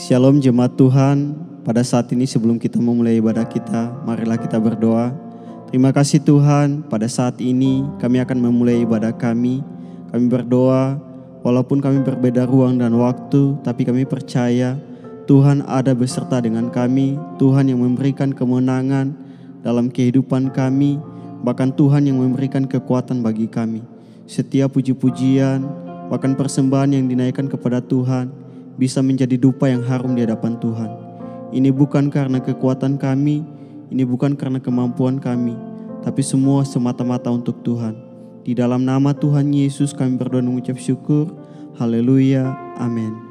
Shalom jemaat Tuhan, pada saat ini sebelum kita memulai ibadah kita, marilah kita berdoa. Terima kasih Tuhan, pada saat ini kami akan memulai ibadah kami. Kami berdoa, walaupun kami berbeda ruang dan waktu, tapi kami percaya Tuhan ada beserta dengan kami. Tuhan yang memberikan kemenangan dalam kehidupan kami, bahkan Tuhan yang memberikan kekuatan bagi kami. Setiap puji-pujian, bahkan persembahan yang dinaikkan kepada Tuhan bisa menjadi dupa yang harum di hadapan Tuhan. Ini bukan karena kekuatan kami, ini bukan karena kemampuan kami, tapi semua semata-mata untuk Tuhan. Di dalam nama Tuhan Yesus kami berdoa dan mengucap syukur. Haleluya, amin.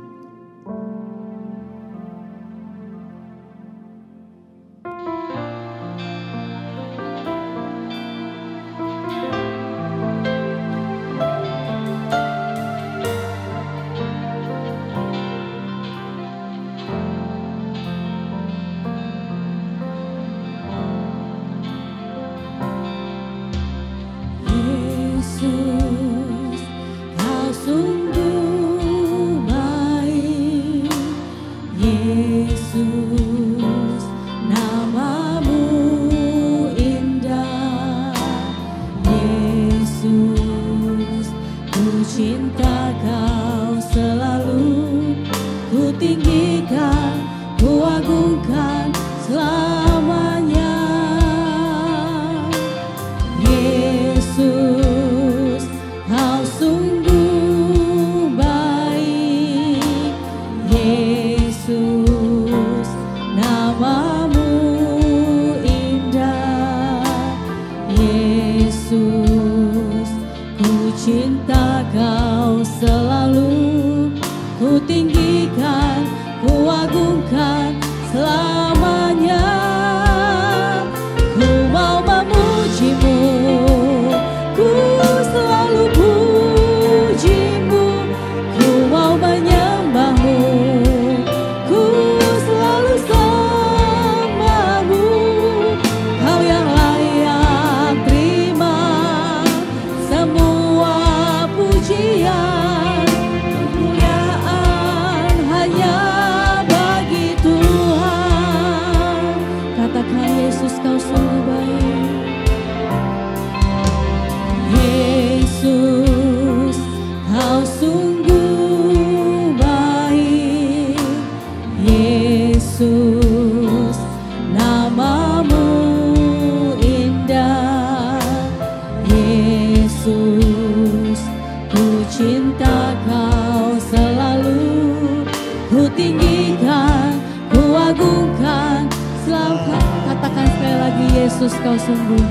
Yesus, kau sungguh,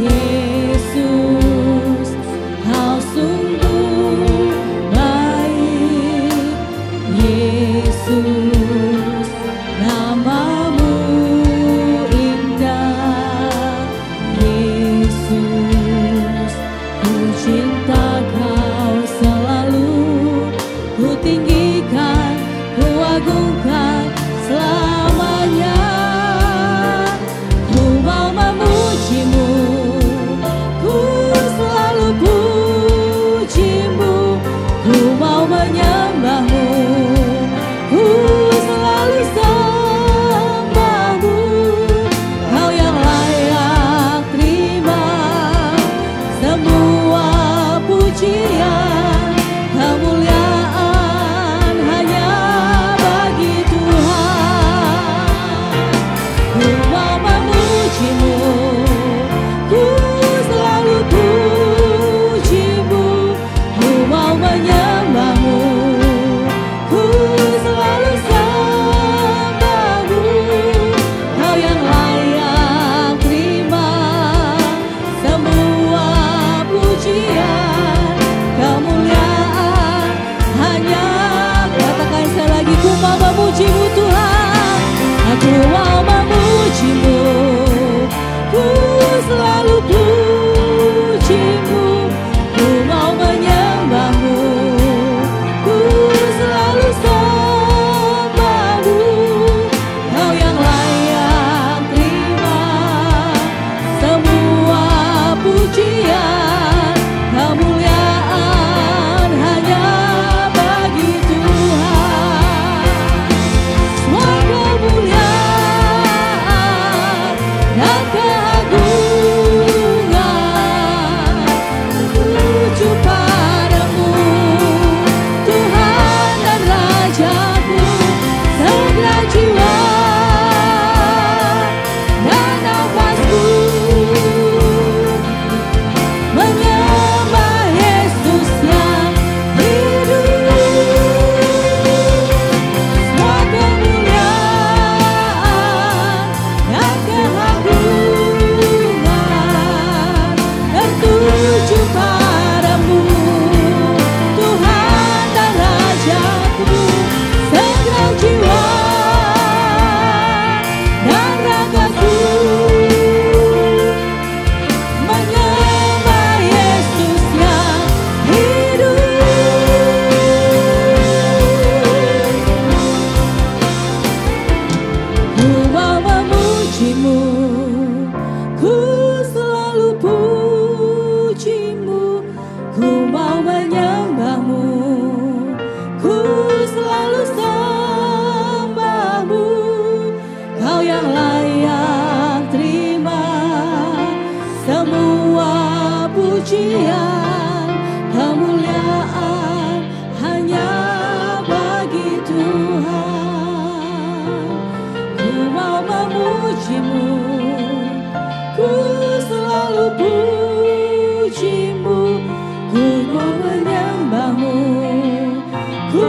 Yesus, kau sungguh baik, Yesus, namamu indah, Yesus, ku cinta kau selalu, ku tinggikan, ku agungkan selamanya. pujian, kemuliaan hanya bagi Tuhan. Ku mau memujimu, ku selalu pujimu, ku mau menyembahmu, ku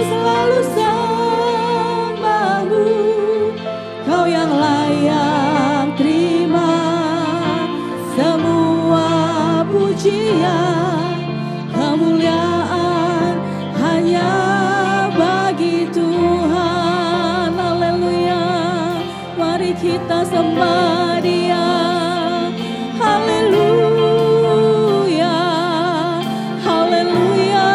selalu sembahmu. Kau yang layak terima semua pujian, kemuliaan hanya bagi Tuhan. Haleluya, mari kita sembah Dia. Haleluya, haleluya.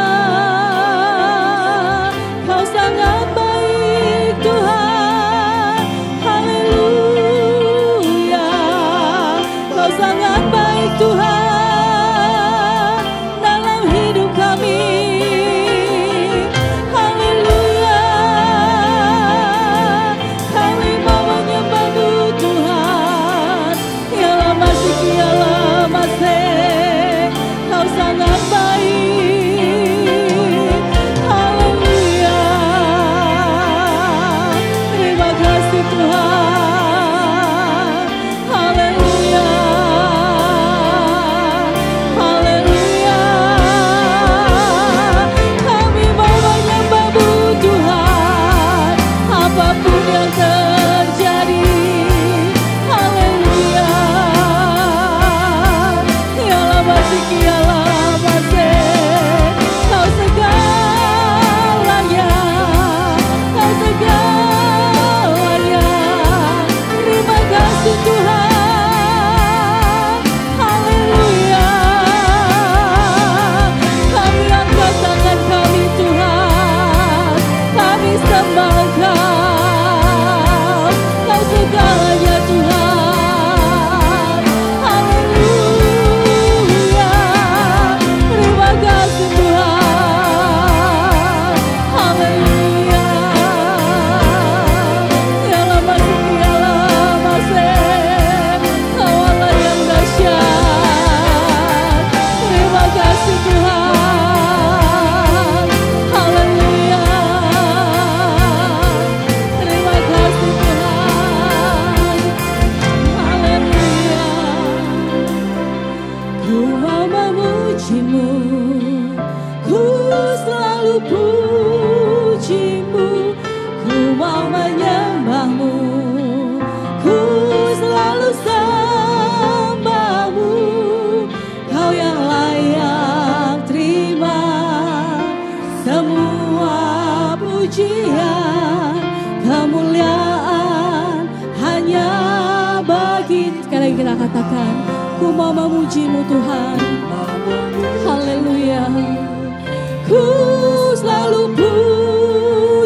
Kau sangat baik Tuhan. Haleluya, Kau sangat baik Tuhan dalam hidup kami. Haleluya, kami mau menyembah-Mu Tuhan. Ya lama masih, Kau sangat baik. Haleluya, terima kasih Tuhan. Haleluya, haleluya. Kami mau menyembah-Mu Tuhan, apapun yang terjadi. Haleluya, ya lama Kau segalanya, Kau segalanya. Terima kasih Tuhan. Haleluya, kami angkat tangan kami Tuhan, kami sembah Engkau, Kau segalanya Tuhan. Haleluya, terima kasih Tuhan. Haleluya, ya lama Kau Allah yang dahsyat. Terima kasih Tuhan. Haleluya, terima kasih Tuhan. Haleluya, ku mau memuji-Mu, ku selalu puji-Mu, ku mau menyembah-Mu, ku selalu sembah-Mu. Kau yang layak terima semua pujian, kemuliaan hanya bagi. Sekali lagi kita katakan, ku mau memuji-Mu Tuhan. Haleluya, ku selalu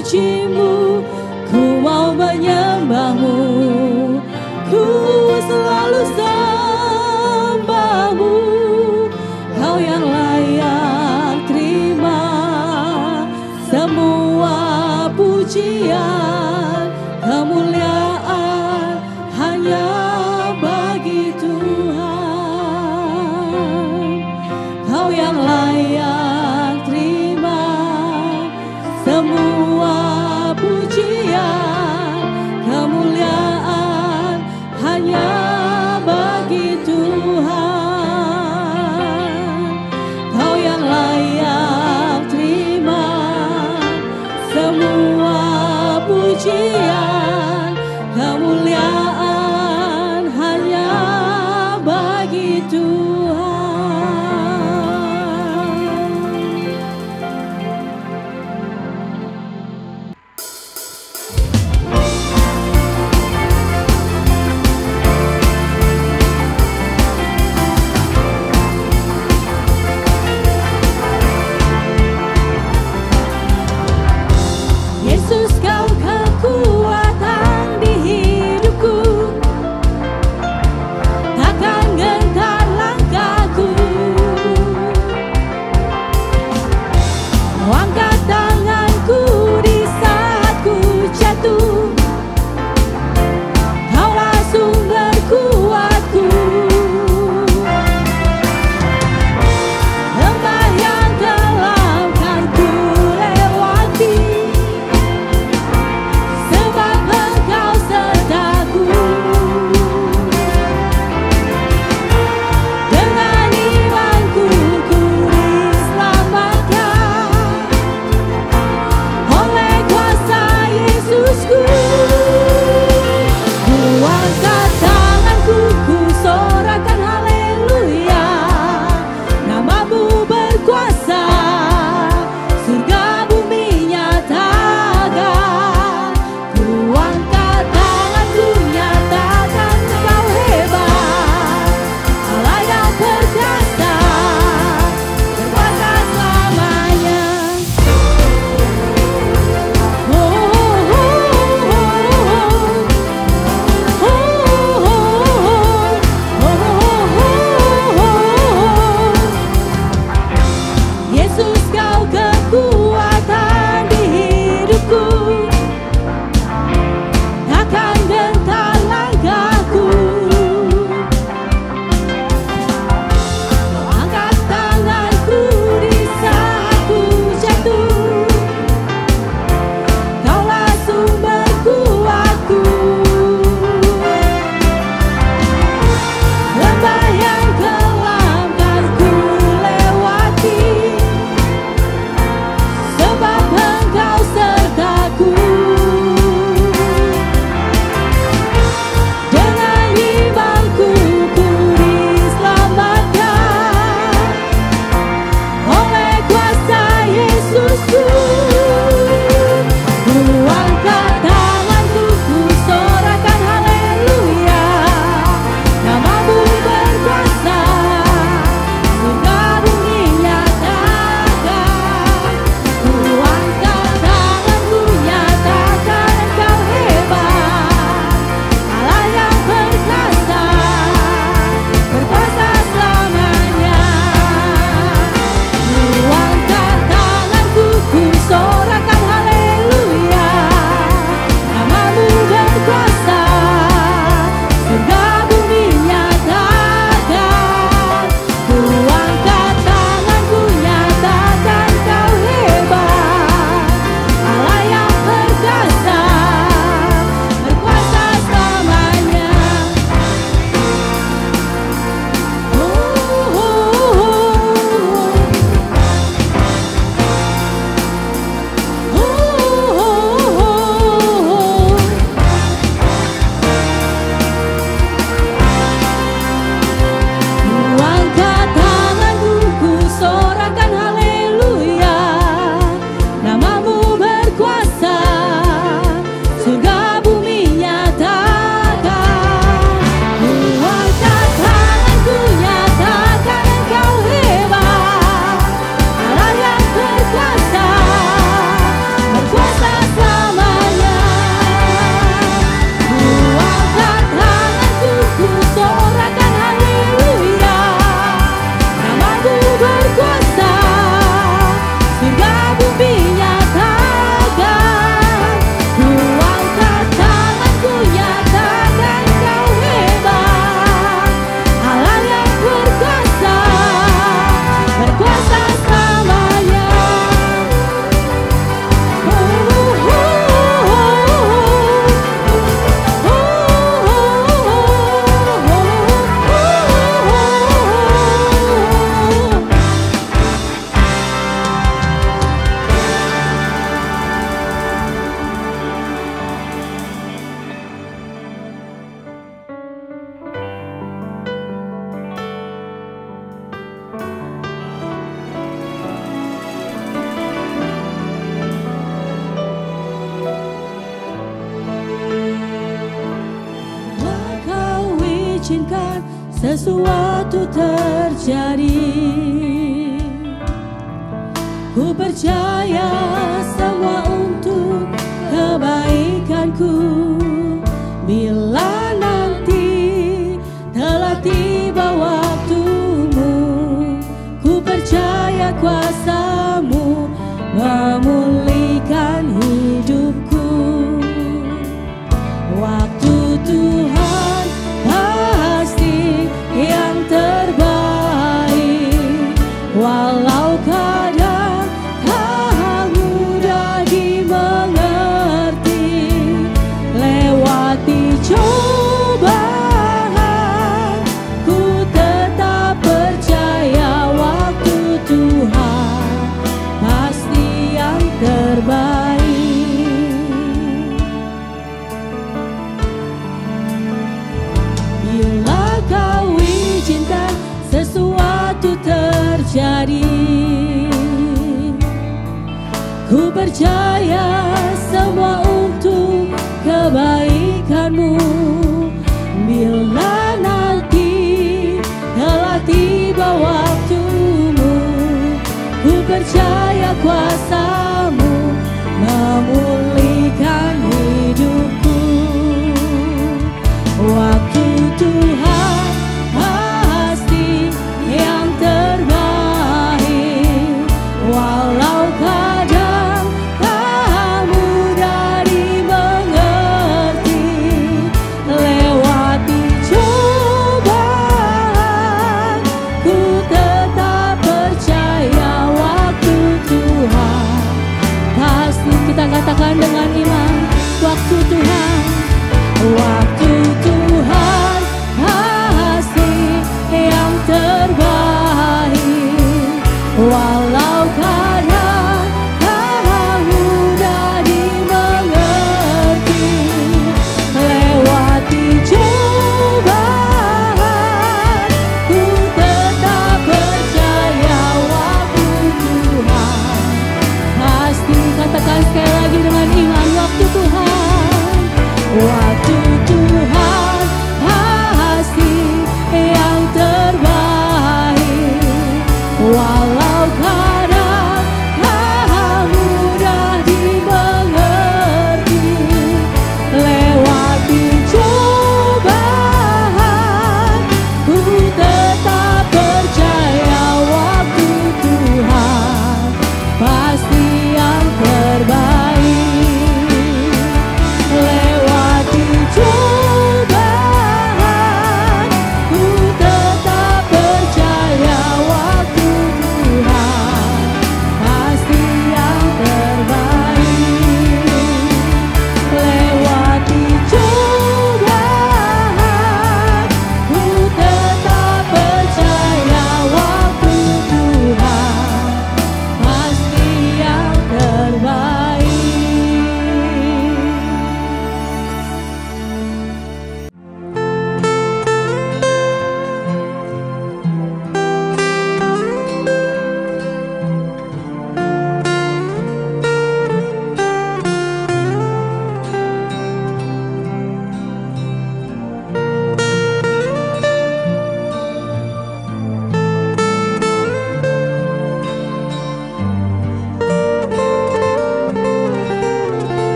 puji-Mu, ku mau menyembah-Mu, ku selalu sembah-Mu. Kau yang layak terima semua pujian, kemuliaan hanya bagi Tuhan. Kau yang layak terima semua pujian, kemuliaan hanya bagi Tuhan. Kau yang layak terima semua pujian, kemuliaan hanya bagi Tuhan. Yesus, Kau kekuatan di hidupku, takkan gentar langkah sesuatu terjadi. Ku percaya semua untuk kebaikanku. Bila nanti telah tiba waktumu, ku percaya kuasa-Mu memulihkan hidupku. Waktu Tuhan pasti yang terbaik, walau kadang tak mudah dimengerti. Lewati cobaan, ku tetap percaya waktu Tuhan pasti yang terbaik. Bila Kau izinkan sesuatu terjadi, ku percaya semua untuk kebaikan-Mu. Bila nanti telah tiba waktumu, ku percaya kuasa-Mu memulihkan hidupku. Waktu Tuhan pasti yang terbaik, walau kadang tak mudah dimengerti. Lewati cobaan, ku tetap percaya waktu Tuhan pasti. Kita katakan dengan iman, waktu Tuhan, waktu Tuhan pasti yang terbaik, walau kadang tak mudah dimengerti. Lewati cobaan, ku tetap percaya waktu Tuhan pasti. Katakan sekali lagi dengan iman, waktu Tuhan, waktu Tuhan pasti yang terbaik, walau kadang tak mudah dimengerti. Lewati cobaan, ku tetap percaya waktu Tuhan pasti yang terbaik. Lewati cobaan, ku tetap percaya waktu Tuhan pasti yang terbaik. Lewati cobaan, ku tetap percaya waktu Tuhan pasti yang terbaik.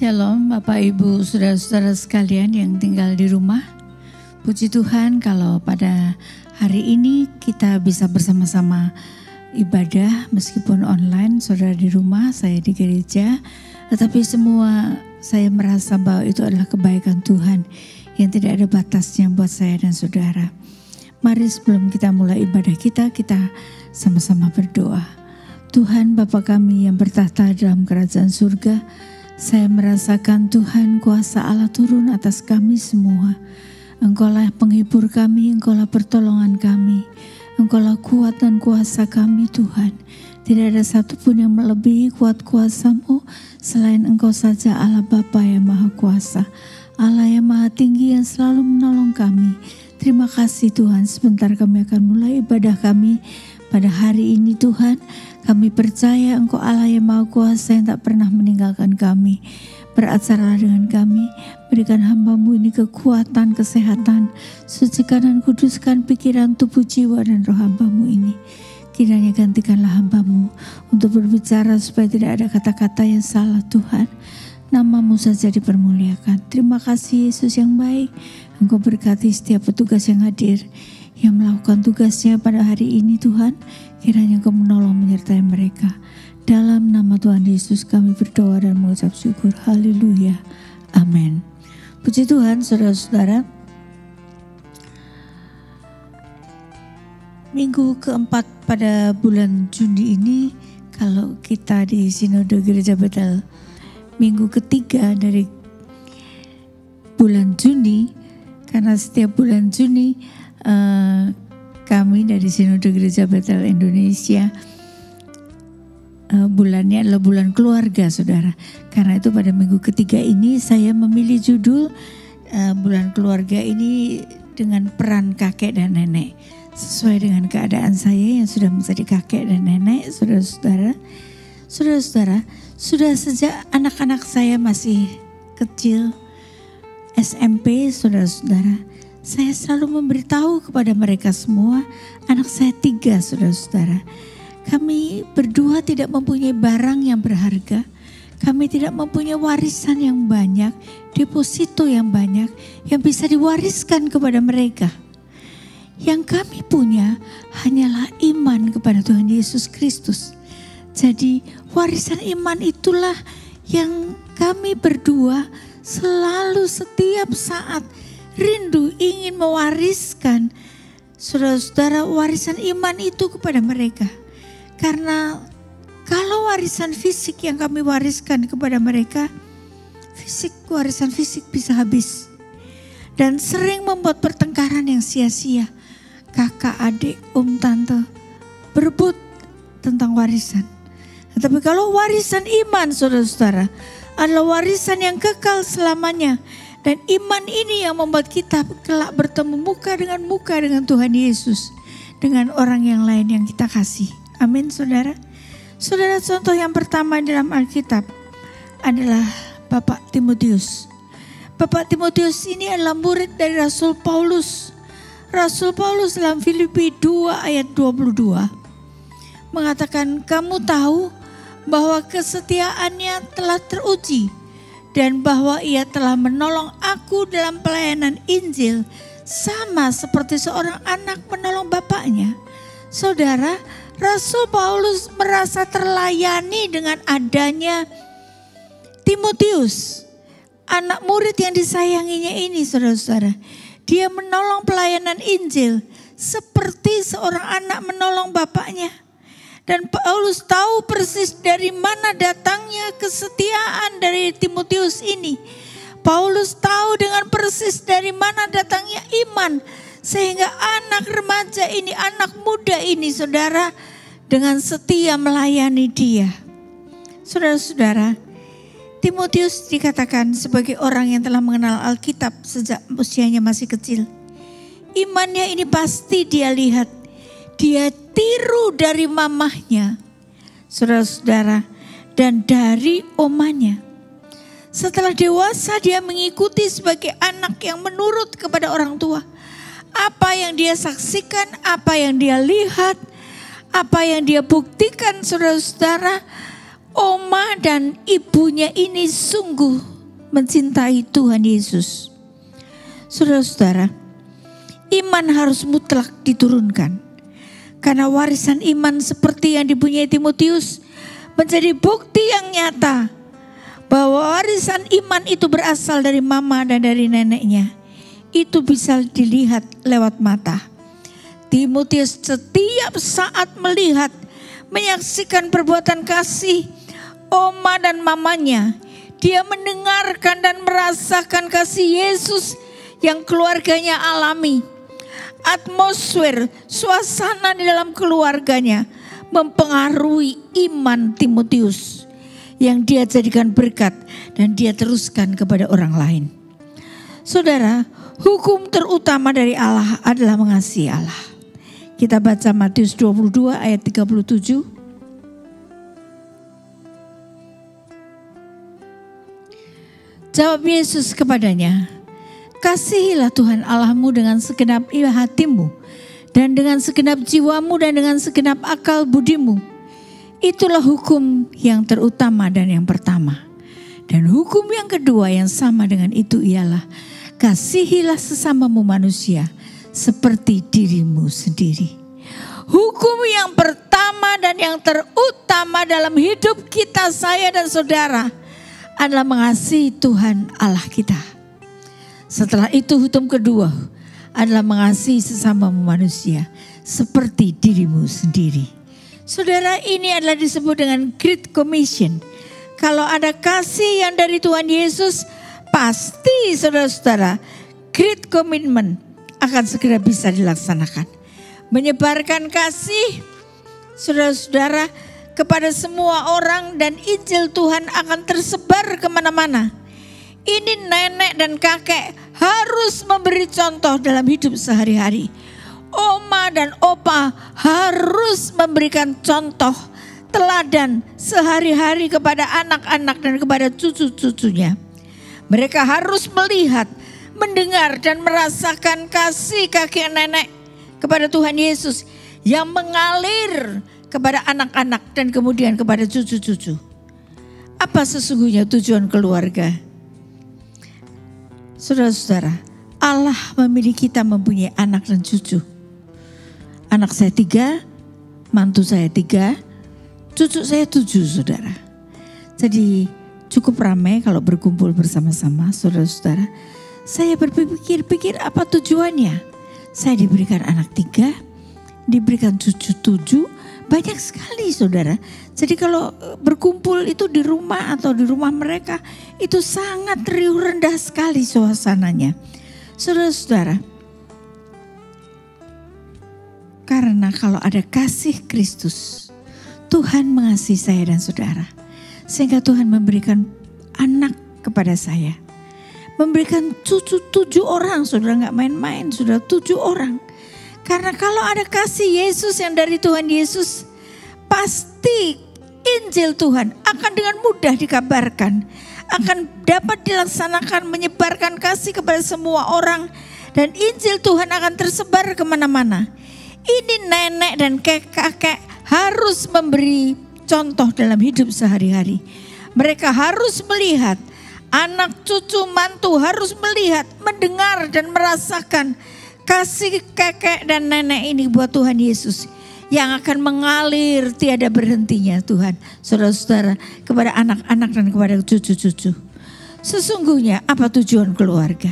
Shalom Bapak Ibu Saudara-saudara sekalian yang tinggal di rumah. Puji Tuhan kalau pada hari ini kita bisa bersama-sama ibadah meskipun online, saudara di rumah, saya di gereja. Tetapi semua saya merasa bahwa itu adalah kebaikan Tuhan yang tidak ada batasnya buat saya dan saudara. Mari sebelum kita mulai ibadah kita sama-sama berdoa. Tuhan Bapa kami yang bertahta dalam kerajaan surga, saya merasakan Tuhan kuasa Allah turun atas kami semua. Engkaulah penghibur kami, Engkaulah pertolongan kami, Engkaulah kuat dan kuasa kami Tuhan. Tidak ada satupun yang melebihi kuat kuasa-Mu selain Engkau saja Allah Bapa yang Maha Kuasa, Allah yang Maha Tinggi yang selalu menolong kami. Terima kasih Tuhan, sebentar kami akan mulai ibadah kami pada hari ini Tuhan. Kami percaya Engkau Allah yang Maha Kuasa yang tak pernah meninggalkan kami. Beracarlah dengan kami, berikan hamba-Mu ini kekuatan, kesehatan, sucikan dan kuduskan pikiran, tubuh, jiwa dan roh hamba-Mu ini. Kiranya gantikanlah hamba-Mu untuk berbicara supaya tidak ada kata-kata yang salah Tuhan. Nama-Mu saja dipermuliakan. Terima kasih Yesus yang baik. Engkau berkati setiap petugas yang hadir, yang melakukan tugasnya pada hari ini Tuhan. Kiranya Engkau menolong menyertai mereka. Dalam nama Tuhan Yesus kami berdoa dan mengucap syukur. Haleluya. Amin. Puji Tuhan saudara-saudara. Minggu keempat pada bulan Juni ini, kalau kita di Sinode Gereja Betel, minggu ketiga dari bulan Juni, karena setiap bulan Juni kami dari Sinode Gereja Betel Indonesia bulannya adalah bulan keluarga saudara. Karena itu pada minggu ketiga ini saya memilih judul bulan keluarga ini dengan peran kakek dan nenek. Sesuai dengan keadaan saya yang sudah menjadi kakek dan nenek, saudara-saudara, sudah sejak anak-anak saya masih kecil, SMP, saudara-saudara, saya selalu memberitahu kepada mereka semua, anak saya 3, saudara-saudara, kami berdua tidak mempunyai barang yang berharga, kami tidak mempunyai warisan yang banyak, deposito yang banyak, yang bisa diwariskan kepada mereka. Yang kami punya hanyalah iman kepada Tuhan Yesus Kristus. Jadi warisan iman itulah yang kami berdua selalu setiap saat rindu ingin mewariskan saudara-saudara warisan iman itu kepada mereka. Karena kalau warisan fisik yang kami wariskan kepada mereka, warisan fisik bisa habis. Dan sering membuat pertengkaran yang sia-sia. Kakak, adik, tante berebut tentang warisan. Tetapi kalau warisan iman saudara-saudara adalah warisan yang kekal selamanya. Dan iman ini yang membuat kita kelak bertemu muka dengan Tuhan Yesus. Dengan orang yang lain yang kita kasih. Amin saudara. Saudara, contoh yang pertama dalam Alkitab adalah Bapak Timotius. Bapak Timotius ini adalah murid dari Rasul Paulus. Rasul Paulus dalam Filipi 2 ayat 22 mengatakan, kamu tahu bahwa kesetiaannya telah teruji dan bahwa ia telah menolong aku dalam pelayanan Injil sama seperti seorang anak menolong bapaknya. Saudara, Rasul Paulus merasa terlayani dengan adanya Timotius, anak murid yang disayanginya ini saudara-saudara. Dia menolong pelayanan Injil seperti seorang anak menolong bapaknya. Dan Paulus tahu persis dari mana datangnya kesetiaan dari Timotius ini. Paulus tahu dengan persis dari mana datangnya iman. Sehingga anak remaja ini, anak muda ini saudara, dengan setia melayani dia. Saudara-saudara, Timotius dikatakan sebagai orang yang telah mengenal Alkitab sejak usianya masih kecil. Imannya ini pasti dia lihat. Dia tiru dari mamahnya, saudara-saudara, dan dari omanya. Setelah dewasa dia mengikuti sebagai anak yang menurut kepada orang tua. Apa yang dia saksikan, apa yang dia lihat, apa yang dia buktikan saudara-saudara, oma dan ibunya ini sungguh mencintai Tuhan Yesus. Saudara-saudara, iman harus mutlak diturunkan. Karena warisan iman seperti yang dipunyai Timotius menjadi bukti yang nyata bahwa warisan iman itu berasal dari mama dan dari neneknya, itu bisa dilihat lewat mata. Timotius setiap saat melihat, menyaksikan perbuatan kasih oma dan mamanya. Dia mendengarkan dan merasakan kasih Yesus yang keluarganya alami. Atmosfer, suasana di dalam keluarganya mempengaruhi iman Timotius yang dia jadikan berkat dan dia teruskan kepada orang lain. Saudara, hukum terutama dari Allah adalah mengasihi Allah. Kita baca Matius 22 ayat 37. Jawab Yesus kepadanya, kasihilah Tuhan Allahmu dengan segenap hatimu dan dengan segenap jiwamu dan dengan segenap akal budimu. Itulah hukum yang terutama dan yang pertama. Dan hukum yang kedua yang sama dengan itu ialah kasihilah sesamamu manusia seperti dirimu sendiri. Hukum yang pertama dan yang terutama dalam hidup kita, saya dan saudara, adalah mengasihi Tuhan Allah kita. Setelah itu hukum kedua adalah mengasihi sesamamu manusia seperti dirimu sendiri. Saudara, ini adalah disebut dengan Great Commission. Kalau ada kasih yang dari Tuhan Yesus, pasti saudara-saudara Great Commitment akan segera bisa dilaksanakan. Menyebarkan kasih saudara-saudara kepada semua orang dan Injil Tuhan akan tersebar kemana-mana. Ini nenek dan kakek harus memberi contoh dalam hidup sehari-hari. Oma dan opa harus memberikan contoh teladan sehari-hari kepada anak-anak dan kepada cucu-cucunya. Mereka harus melihat, mendengar dan merasakan kasih kakek nenek kepada Tuhan Yesus yang mengalir kepada anak-anak dan kemudian kepada cucu-cucu. Apa sesungguhnya tujuan keluarga? Saudara-saudara, Allah memilih kita mempunyai anak dan cucu. Anak saya 3, mantu saya 3, cucu saya 7, saudara. Jadi cukup ramai kalau berkumpul bersama-sama, saudara-saudara. Saya berpikir-pikir apa tujuannya. Saya diberikan anak 3, diberikan cucu 7, banyak sekali saudara. Jadi kalau berkumpul itu di rumah atau di rumah mereka, itu sangat riuh rendah sekali suasananya. Saudara-saudara, karena kalau ada kasih Kristus, Tuhan mengasihi saya dan saudara. Sehingga Tuhan memberikan anak kepada saya. Memberikan cucu 7 orang, saudara, gak main-main, saudara, 7 orang. Karena kalau ada kasih Yesus yang dari Tuhan Yesus, pasti Injil Tuhan akan dengan mudah dikabarkan, akan dapat dilaksanakan, menyebarkan kasih kepada semua orang, dan Injil Tuhan akan tersebar kemana-mana. Ini nenek dan kakek harus memberi contoh dalam hidup sehari-hari. Mereka harus melihat, anak cucu mantu harus melihat, mendengar dan merasakan kasih kakek dan nenek ini buat Tuhan Yesus yang akan mengalir tiada berhentinya Tuhan, saudara-saudara, kepada anak-anak dan kepada cucu-cucu. Sesungguhnya apa tujuan keluarga?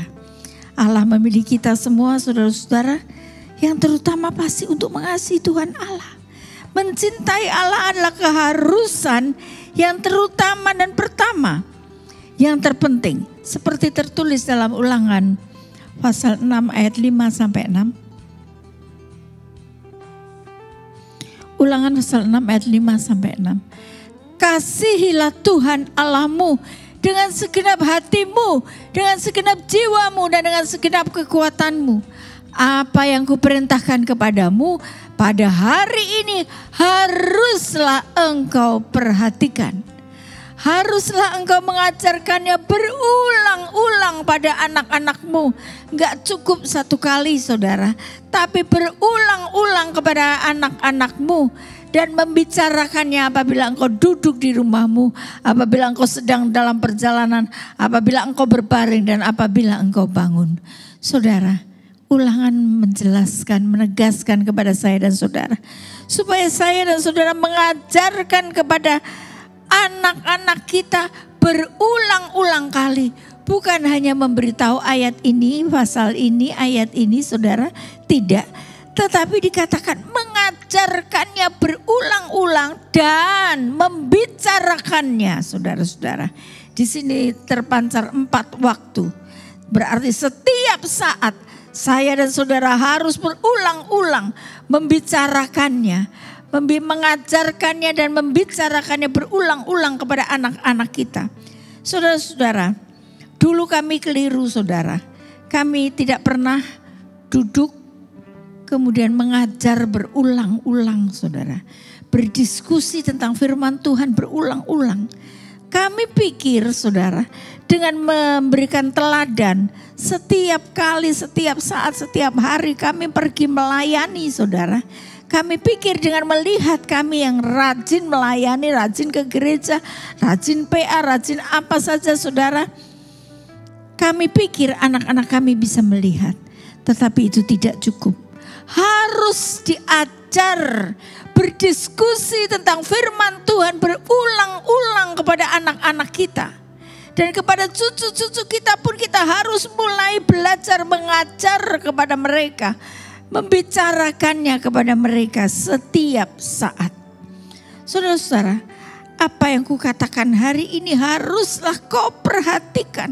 Allah memilih kita semua saudara-saudara yang terutama pasti untuk mengasihi Tuhan Allah. Mencintai Allah adalah keharusan yang terutama dan pertama, yang terpenting, seperti tertulis dalam Ulangan pasal 6 ayat 5-6. Ulangan pasal 6 ayat 5-6. Kasihilah Tuhan Allahmu dengan segenap hatimu, dengan segenap jiwamu dan dengan segenap kekuatanmu. Apa yang kuperintahkan kepadamu pada hari ini haruslah engkau perhatikan. Haruslah engkau mengajarkannya berulang-ulang pada anak-anakmu. Gak cukup satu kali saudara, tapi berulang-ulang kepada anak-anakmu. Dan membicarakannya apabila engkau duduk di rumahmu, apabila engkau sedang dalam perjalanan, apabila engkau berbaring dan apabila engkau bangun. Saudara, Ulangan menjelaskan, menegaskan kepada saya dan saudara. Supaya saya dan saudara mengajarkan kepada anak-anak kita berulang-ulang kali. Bukan hanya memberitahu ayat ini, pasal ini, ayat ini, saudara. Tidak. Tetapi dikatakan mengajarkannya berulang-ulang dan membicarakannya, saudara-saudara. Di sini terpancar 4 waktu. Berarti setiap saat saya dan saudara harus berulang-ulang membicarakannya, mengajarkannya dan membicarakannya berulang-ulang kepada anak-anak kita. Saudara-saudara, dulu kami keliru, saudara. Kami tidak pernah duduk kemudian mengajar berulang-ulang, saudara. Berdiskusi tentang firman Tuhan berulang-ulang. Kami pikir, saudara, dengan memberikan teladan setiap kali, setiap saat, setiap hari kami pergi melayani, saudara. Kami pikir dengan melihat kami yang rajin melayani, rajin ke gereja, rajin PA, rajin apa saja, saudara. Kami pikir anak-anak kami bisa melihat, tetapi itu tidak cukup. Harus diajar, berdiskusi tentang firman Tuhan berulang-ulang kepada anak-anak kita. Dan kepada cucu-cucu kita pun kita harus mulai belajar mengajar kepada mereka. Membicarakannya kepada mereka setiap saat. Saudara-saudara, apa yang kukatakan hari ini haruslah kau perhatikan.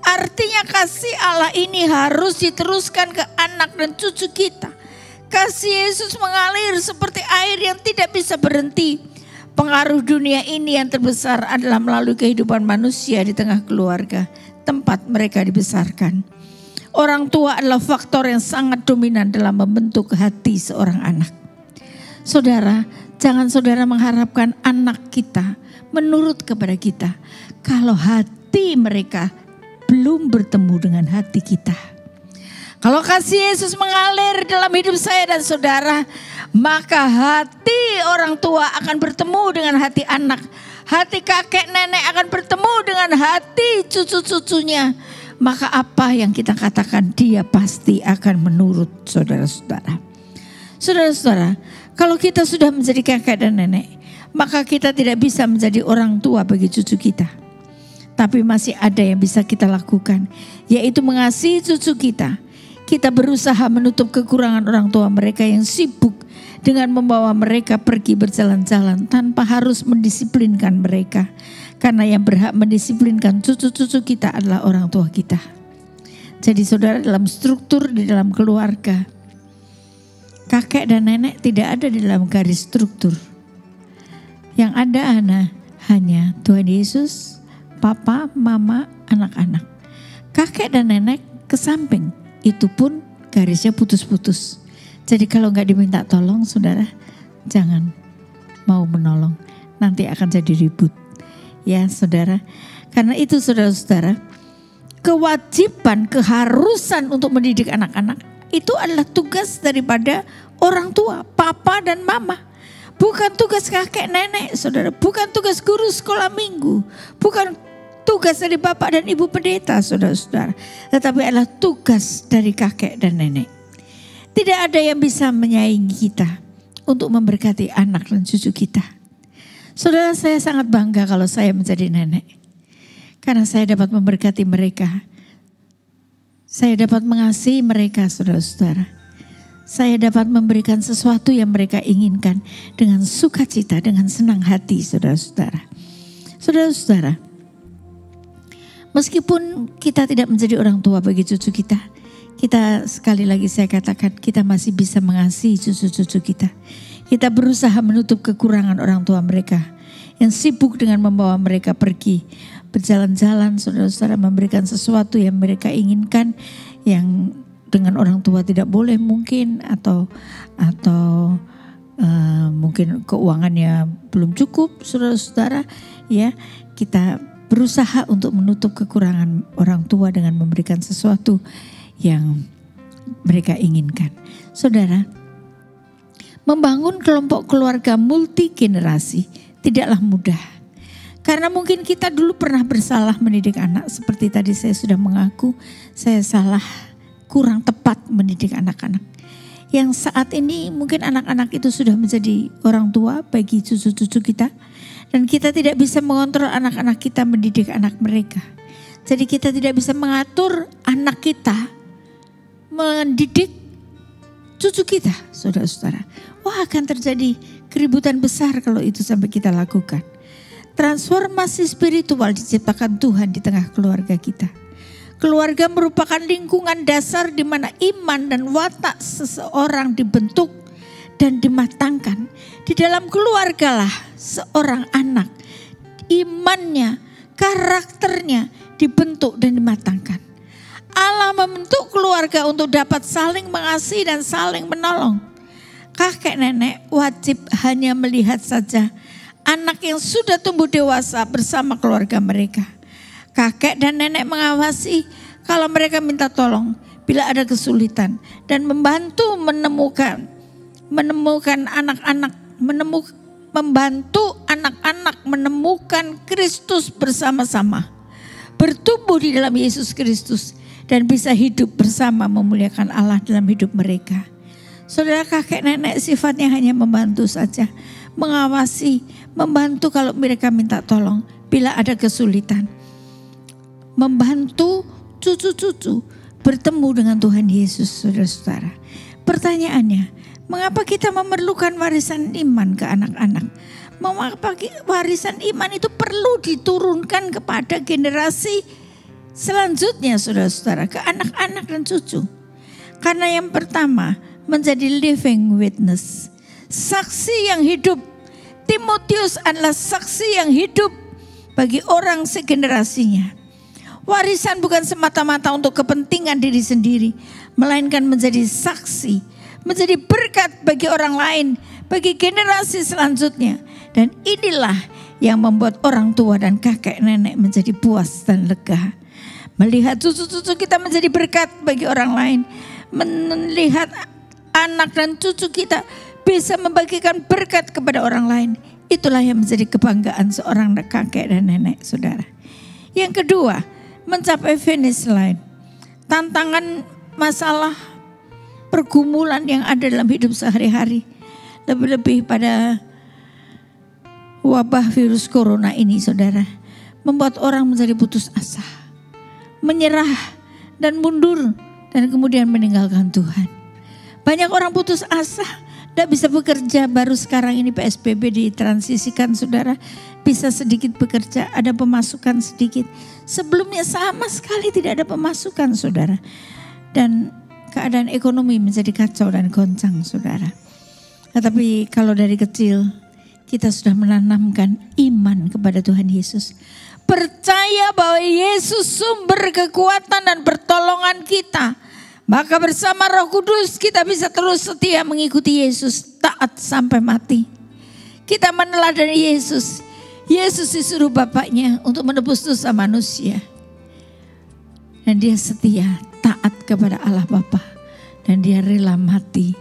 Artinya kasih Allah ini harus diteruskan ke anak dan cucu kita. Kasih Yesus mengalir seperti air yang tidak bisa berhenti. Pengaruh dunia ini yang terbesar adalah melalui kehidupan manusia di tengah keluarga, tempat mereka dibesarkan. Orang tua adalah faktor yang sangat dominan dalam membentuk hati seorang anak. Saudara, jangan saudara mengharapkan anak kita menurut kepada kita kalau hati mereka belum bertemu dengan hati kita. Kalau kasih Yesus mengalir dalam hidup saya dan saudara, maka hati orang tua akan bertemu dengan hati anak. Hati kakek nenek akan bertemu dengan hati cucu-cucunya. Maka apa yang kita katakan dia pasti akan menurut, saudara-saudara. Saudara-saudara, kalau kita sudah menjadi kakek dan nenek, maka kita tidak bisa menjadi orang tua bagi cucu kita. Tapi masih ada yang bisa kita lakukan, yaitu mengasihi cucu kita. Kita berusaha menutup kekurangan orang tua mereka yang sibuk dengan membawa mereka pergi berjalan-jalan tanpa harus mendisiplinkan mereka. Karena yang berhak mendisiplinkan cucu-cucu kita adalah orang tua kita. Jadi saudara, dalam struktur di dalam keluarga, kakek dan nenek tidak ada di dalam garis struktur. Yang ada hanya Tuhan Yesus, papa, mama, anak-anak. Kakek dan nenek ke samping. Itu pun garisnya putus-putus. Jadi kalau nggak diminta tolong, saudara, jangan mau menolong. Nanti akan jadi ribut. Ya saudara, karena itu saudara-saudara, kewajiban, keharusan untuk mendidik anak-anak itu adalah tugas daripada orang tua, papa dan mama. Bukan tugas kakek nenek, saudara. Bukan tugas guru sekolah minggu. Bukan tugas dari bapak dan ibu pendeta, saudara-saudara. Tetapi adalah tugas dari kakek dan nenek. Tidak ada yang bisa menyaingi kita untuk memberkati anak dan cucu kita. Saudara, saya sangat bangga kalau saya menjadi nenek. Karena saya dapat memberkati mereka. Saya dapat mengasihi mereka, saudara-saudara. Saya dapat memberikan sesuatu yang mereka inginkan dengan sukacita, dengan senang hati, saudara-saudara. Saudara-saudara, meskipun kita tidak menjadi orang tua bagi cucu kita, kita sekali lagi saya katakan kita masih bisa mengasihi cucu-cucu kita. Kita berusaha menutup kekurangan orang tua mereka yang sibuk dengan membawa mereka pergi berjalan-jalan, saudara-saudara, memberikan sesuatu yang mereka inginkan yang dengan orang tua tidak boleh mungkin atau mungkin keuangannya belum cukup, saudara-saudara. Ya, kita berusaha untuk menutup kekurangan orang tua dengan memberikan sesuatu yang mereka inginkan. Saudara, membangun kelompok keluarga multi generasi tidaklah mudah. Karena mungkin kita dulu pernah bersalah mendidik anak. Seperti tadi saya sudah mengaku, saya salah, kurang tepat mendidik anak-anak. Yang saat ini mungkin anak-anak itu sudah menjadi orang tua bagi cucu-cucu kita. Dan kita tidak bisa mengontrol anak-anak kita mendidik anak mereka. Jadi kita tidak bisa mengatur anak kita mendidik cucu kita, saudara-saudara. Wah, akan terjadi keributan besar kalau itu sampai kita lakukan. Transformasi spiritual diciptakan Tuhan di tengah keluarga kita. Keluarga merupakan lingkungan dasar di mana iman dan watak seseorang dibentuk dan dimatangkan. Di dalam keluargalah seorang anak, imannya, karakternya dibentuk dan dimatangkan. Allah membentuk keluarga untuk dapat saling mengasihi dan saling menolong. Kakek nenek wajib hanya melihat saja anak yang sudah tumbuh dewasa bersama keluarga mereka. Kakek dan nenek mengawasi kalau mereka minta tolong bila ada kesulitan dan membantu membantu anak-anak menemukan Kristus bersama-sama, bertumbuh di dalam Yesus Kristus dan bisa hidup bersama memuliakan Allah dalam hidup mereka. Saudara, kakek nenek sifatnya hanya membantu saja, mengawasi, membantu kalau mereka minta tolong bila ada kesulitan, membantu cucu-cucu bertemu dengan Tuhan Yesus, saudara-saudara. Pertanyaannya, mengapa kita memerlukan warisan iman ke anak-anak? Mengapa warisan iman itu perlu diturunkan kepada generasi selanjutnya, saudara-saudara, ke anak-anak dan cucu? Karena yang pertama, menjadi living witness, saksi yang hidup. Timotius adalah saksi yang hidup bagi orang segenerasinya. Warisan bukan semata-mata untuk kepentingan diri sendiri, melainkan menjadi saksi, menjadi berkat bagi orang lain, bagi generasi selanjutnya. Dan inilah yang membuat orang tua dan kakek nenek menjadi puas dan lega. Melihat cucu-cucu kita menjadi berkat bagi orang lain, melihat anak dan cucu kita bisa membagikan berkat kepada orang lain. Itulah yang menjadi kebanggaan seorang kakek dan nenek, saudara. Yang kedua, mencapai finish line. Tantangan, masalah, pergumulan yang ada dalam hidup sehari-hari. Lebih-lebih pada wabah virus corona ini, saudara, membuat orang menjadi putus asa, menyerah dan mundur, dan kemudian meninggalkan Tuhan. Banyak orang putus asa, tidak bisa bekerja. Baru sekarang ini PSBB ditransisikan, saudara, bisa sedikit bekerja, ada pemasukan sedikit. Sebelumnya sama sekali tidak ada pemasukan, saudara. Dan keadaan ekonomi menjadi kacau dan goncang, saudara. Tetapi kalau dari kecil kita sudah menanamkan iman kepada Tuhan Yesus, percaya bahwa Yesus sumber kekuatan dan pertolongan kita, maka bersama Roh Kudus kita bisa terus setia mengikuti Yesus, taat sampai mati. Kita meneladani Yesus. Yesus disuruh Bapaknya untuk menebus dosa manusia. Dan dia setia, taat kepada Allah Bapa. Dan dia rela mati,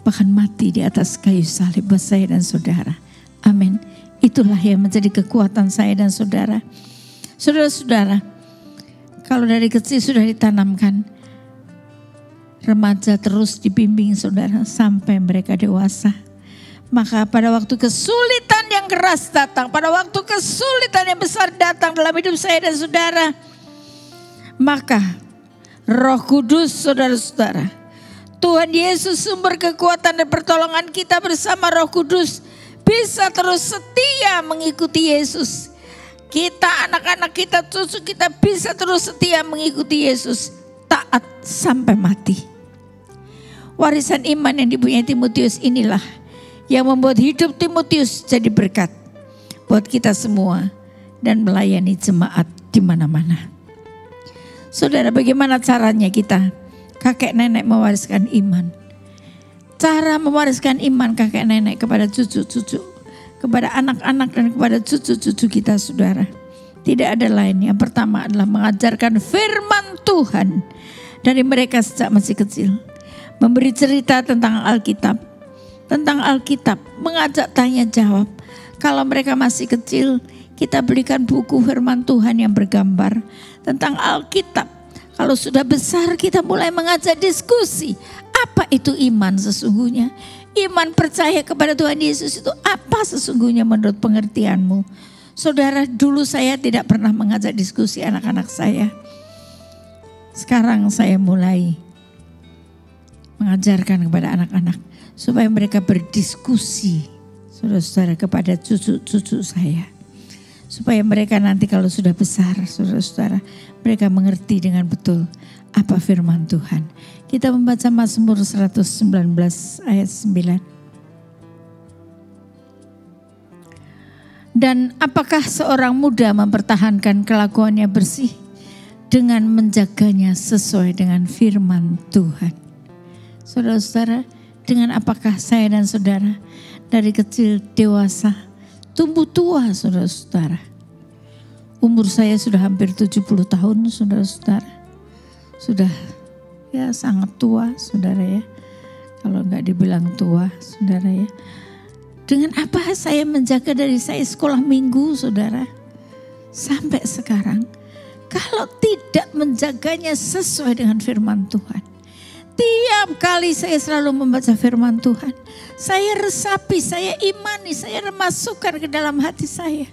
bahkan mati di atas kayu salib buat saya dan saudara. Amin. Itulah yang menjadi kekuatan saya dan saudara. Saudara-saudara, kalau dari kecil sudah ditanamkan, remaja terus dibimbing, saudara, sampai mereka dewasa. Maka pada waktu kesulitan yang keras datang, pada waktu kesulitan yang besar datang dalam hidup saya dan saudara, maka Roh Kudus, saudara-saudara, Tuhan Yesus sumber kekuatan dan pertolongan kita bersama Roh Kudus bisa terus setia mengikuti Yesus. Kita, anak-anak kita, cucu kita bisa terus setia mengikuti Yesus, taat sampai mati. Warisan iman yang dipunyai Timotius inilah yang membuat hidup Timotius jadi berkat buat kita semua dan melayani jemaat di mana-mana. Saudara, bagaimana caranya kita kakek nenek mewariskan iman? Cara mewariskan iman kakek nenek kepada cucu-cucu, kepada anak-anak dan kepada cucu-cucu kita, saudara, tidak ada lain. Yang pertama adalah mengajarkan firman Tuhan dari mereka sejak masih kecil. Memberi cerita tentang Alkitab, mengajak tanya jawab. Kalau mereka masih kecil, kita berikan buku firman Tuhan yang bergambar tentang Alkitab. Kalau sudah besar, kita mulai mengajak diskusi. Apa itu iman sesungguhnya? iman percaya kepada Tuhan Yesus itu apa sesungguhnya menurut pengertianmu? Saudara, dulu saya tidak pernah mengajak diskusi anak-anak saya. Sekarang saya mulai mengajarkan kepada anak-anak supaya mereka berdiskusi, saudara-saudara, kepada cucu-cucu saya. Supaya mereka nanti kalau sudah besar, saudara-saudara, mereka mengerti dengan betul apa firman Tuhan. Kita membaca Mazmur 119 ayat 9. Dan apakah seorang muda mempertahankan kelakuannya bersih dengan menjaganya sesuai dengan firman Tuhan? Saudara-saudara, dengan apakah saya dan saudara dari kecil dewasa tumbuh tua, saudara-saudara? Umur saya sudah hampir 70 tahun, saudara-saudara. Sudah ya sangat tua, saudara ya. Kalau enggak dibilang tua, saudara ya. Dengan apa saya menjaga dari saya sekolah minggu, saudara, sampai sekarang. Kalau tidak menjaganya sesuai dengan firman Tuhan. Tiap kali saya selalu membaca firman Tuhan. Saya resapi, saya imani, saya masukkan ke dalam hati saya.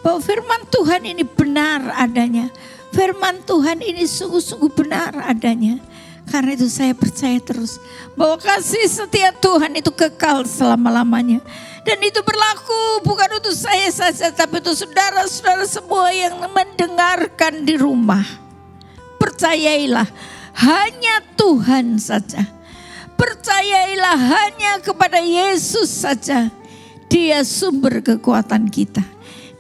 Bahwa firman Tuhan ini benar adanya. Firman Tuhan ini sungguh-sungguh benar adanya. Karena itu saya percaya terus bahwa kasih setia Tuhan itu kekal selama-lamanya. Dan itu berlaku bukan untuk saya saja, tapi untuk saudara-saudara semua yang mendengarkan di rumah. Percayailah, hanya Tuhan saja. Percayailah hanya kepada Yesus saja. Dia sumber kekuatan kita.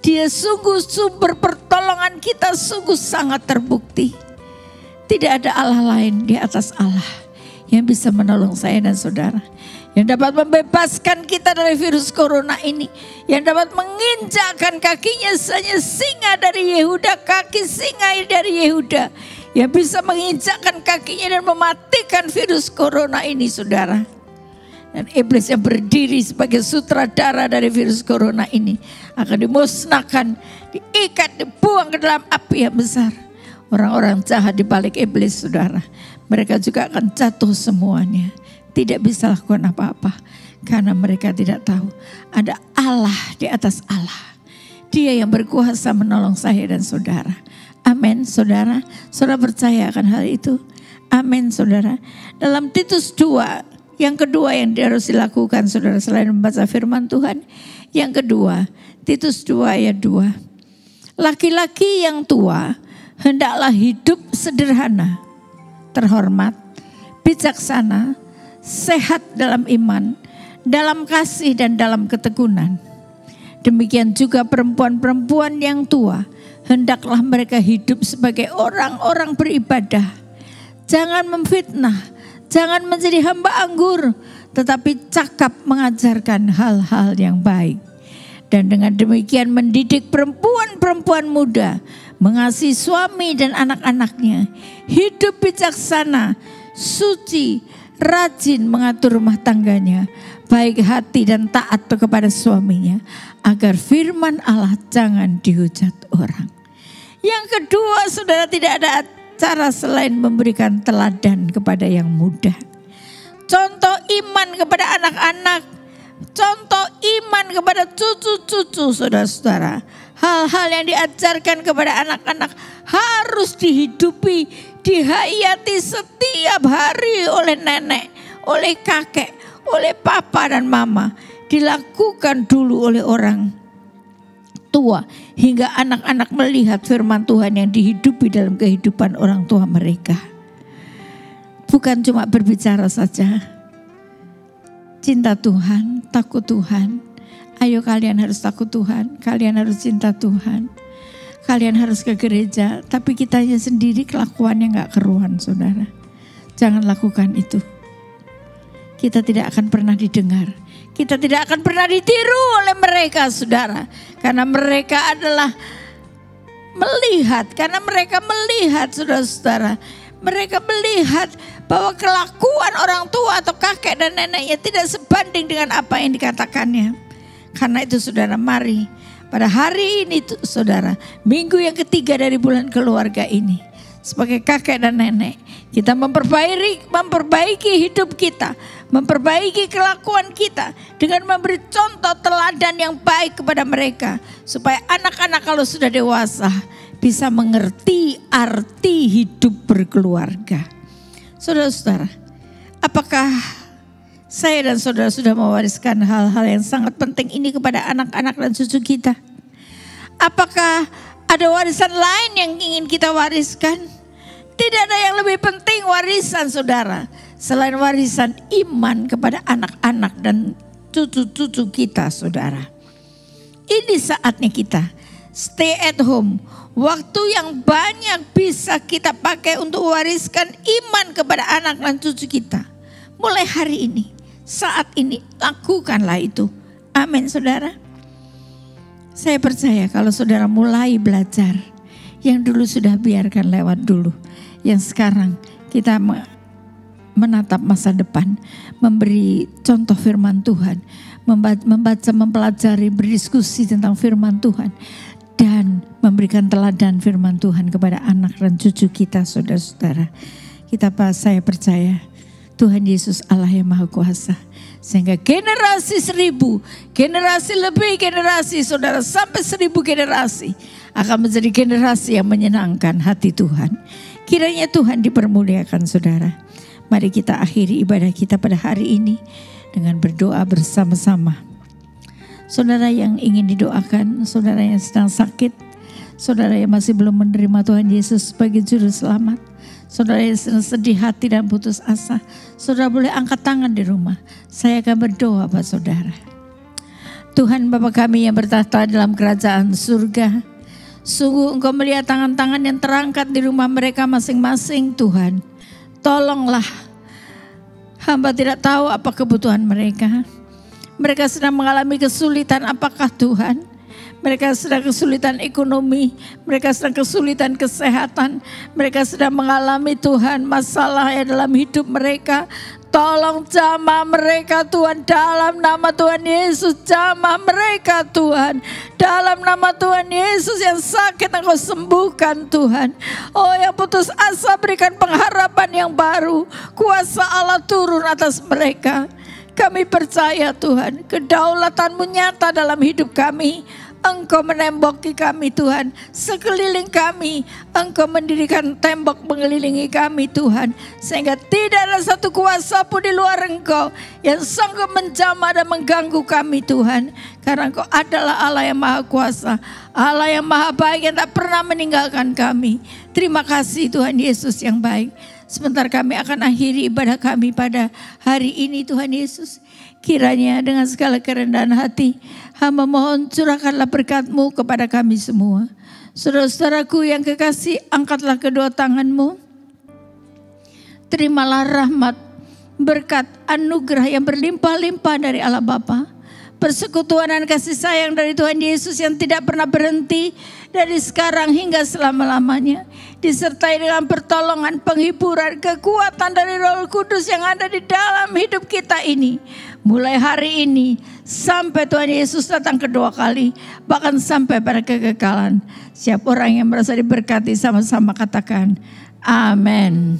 Dia sungguh sumber pertolongan kita, sungguh sangat terbukti. Tidak ada Allah lain di atas Allah yang bisa menolong saya dan saudara. Yang dapat membebaskan kita dari virus corona ini. Yang dapat menginjakkan kakinya hanya singa dari Yehuda, kaki singa dari Yehuda. Yang bisa menginjakkan kakinya dan mematikan virus corona ini, saudara. Dan iblis yang berdiri sebagai sutradara dari virus corona ini akan dimusnahkan, diikat, dibuang ke dalam api yang besar. Orang-orang jahat di balik iblis, saudara, mereka juga akan jatuh semuanya. Tidak bisa lakukan apa-apa karena mereka tidak tahu ada Allah di atas Allah. Dia yang berkuasa menolong saya dan saudara. Amin, saudara. Saudara percaya akan hal itu? Amin, saudara. Dalam Titus 2, yang kedua yang harus dilakukan, saudara, selain membaca firman Tuhan, yang kedua, Titus 2 ayat 2. Laki-laki yang tua hendaklah hidup sederhana, terhormat, bijaksana, sehat dalam iman, dalam kasih dan dalam ketekunan. Demikian juga perempuan-perempuan yang tua, hendaklah mereka hidup sebagai orang-orang beribadah. Jangan memfitnah, jangan menjadi hamba anggur, tetapi cakap mengajarkan hal-hal yang baik. Dan dengan demikian mendidik perempuan-perempuan muda, mengasihi suami dan anak-anaknya, hidup bijaksana, suci, rajin mengatur rumah tangganya, baik hati dan taat kepada suaminya, agar firman Allah jangan dihujat orang. Yang kedua, saudara, tidak ada cara selain memberikan teladan kepada yang muda. Contoh iman kepada anak-anak, contoh iman kepada cucu-cucu, saudara-saudara. Hal-hal yang diajarkan kepada anak-anak harus dihidupi, dihayati setiap hari oleh nenek, oleh kakek, oleh papa dan mama. Dilakukan dulu oleh orang tua hingga anak-anak melihat firman Tuhan yang dihidupi dalam kehidupan orang tua mereka. Bukan cuma berbicara saja. Cinta Tuhan, takut Tuhan. Ayo kalian harus takut Tuhan, kalian harus cinta Tuhan. Kalian harus ke gereja, tapi kitanya sendiri kelakuannya gak keruan, saudara. Jangan lakukan itu. Kita tidak akan pernah didengar. Kita tidak akan pernah ditiru oleh mereka, saudara. Karena mereka adalah melihat, saudara-saudara. Mereka melihat bahwa kelakuan orang tua atau kakek dan neneknya tidak sebanding dengan apa yang dikatakannya. Karena itu, saudara, mari pada hari ini, saudara, minggu yang ketiga dari bulan keluarga ini, sebagai kakek dan nenek, Kita memperbaiki hidup kita, memperbaiki kelakuan kita dengan memberi contoh teladan yang baik kepada mereka, supaya anak-anak kalau sudah dewasa bisa mengerti arti hidup berkeluarga. Saudara-saudara, apakah saya dan saudara sudah mewariskan hal-hal yang sangat penting ini kepada anak-anak dan cucu kita? Apakah ada warisan lain yang ingin kita wariskan? Tidak ada yang lebih penting warisan saudara selain warisan iman kepada anak-anak dan cucu-cucu kita saudara. Ini saatnya kita stay at home. Waktu yang banyak bisa kita pakai untuk wariskan iman kepada anak dan cucu kita. Mulai hari ini, saat ini, lakukanlah itu. Amin saudara. Saya percaya kalau saudara mulai belajar, yang dulu sudah biarkan lewat dulu. Yang sekarang kita menatap masa depan, memberi contoh firman Tuhan, membaca, mempelajari, berdiskusi tentang firman Tuhan, dan memberikan teladan firman Tuhan kepada anak dan cucu kita, saudara-saudara. Saya percaya Tuhan Yesus Allah yang Maha Kuasa, sehingga generasi 1000, generasi lebih generasi saudara, sampai 1000 generasi akan menjadi generasi yang menyenangkan hati Tuhan. Kiranya Tuhan dipermuliakan saudara. Mari kita akhiri ibadah kita pada hari ini dengan berdoa bersama-sama. Saudara yang ingin didoakan, saudara yang sedang sakit, saudara yang masih belum menerima Tuhan Yesus sebagai juru selamat, saudara yang sedang sedih hati dan putus asa, saudara boleh angkat tangan di rumah. Saya akan berdoa buat saudara. Tuhan Bapa kami yang bertahta dalam kerajaan surga, sungguh Engkau melihat tangan-tangan yang terangkat di rumah mereka masing-masing Tuhan. Tolonglah, hamba tidak tahu apa kebutuhan mereka. Mereka sedang mengalami kesulitan apakah Tuhan? Mereka sedang kesulitan ekonomi, mereka sedang kesulitan kesehatan, mereka sedang mengalami Tuhan masalah yang dalam hidup mereka. Tolong jamah mereka Tuhan, dalam nama Tuhan Yesus, jamah mereka Tuhan. Dalam nama Tuhan Yesus, yang sakit Engkau sembuhkan Tuhan. Oh, yang putus asa berikan pengharapan yang baru. Kuasa Allah turun atas mereka. Kami percaya Tuhan, kedaulatan-Mu nyata dalam hidup kami. Engkau menemboki kami Tuhan, sekeliling kami. Engkau mendirikan tembok mengelilingi kami Tuhan, sehingga tidak ada satu kuasa pun di luar Engkau yang sanggup menjamah dan mengganggu kami Tuhan. Karena Engkau adalah Allah yang Maha Kuasa, Allah yang Maha Baik, yang tak pernah meninggalkan kami. Terima kasih Tuhan Yesus yang baik. Sebentar kami akan akhiri ibadah kami pada hari ini Tuhan Yesus. Kiranya dengan segala kerendahan hati, hamba mohon curahkanlah berkat-Mu kepada kami semua. Saudara-saudaraku yang kekasih, angkatlah kedua tangan-Mu. Terimalah rahmat, berkat, anugerah yang berlimpah-limpah dari Allah Bapa. Persekutuan dan kasih sayang dari Tuhan Yesus yang tidak pernah berhenti dari sekarang hingga selama-lamanya, disertai dengan pertolongan, penghiburan, kekuatan dari Roh Kudus yang ada di dalam hidup kita ini, mulai hari ini sampai Tuhan Yesus datang kedua kali, bahkan sampai pada kekekalan. Siapa orang yang merasa diberkati sama-sama katakan amin.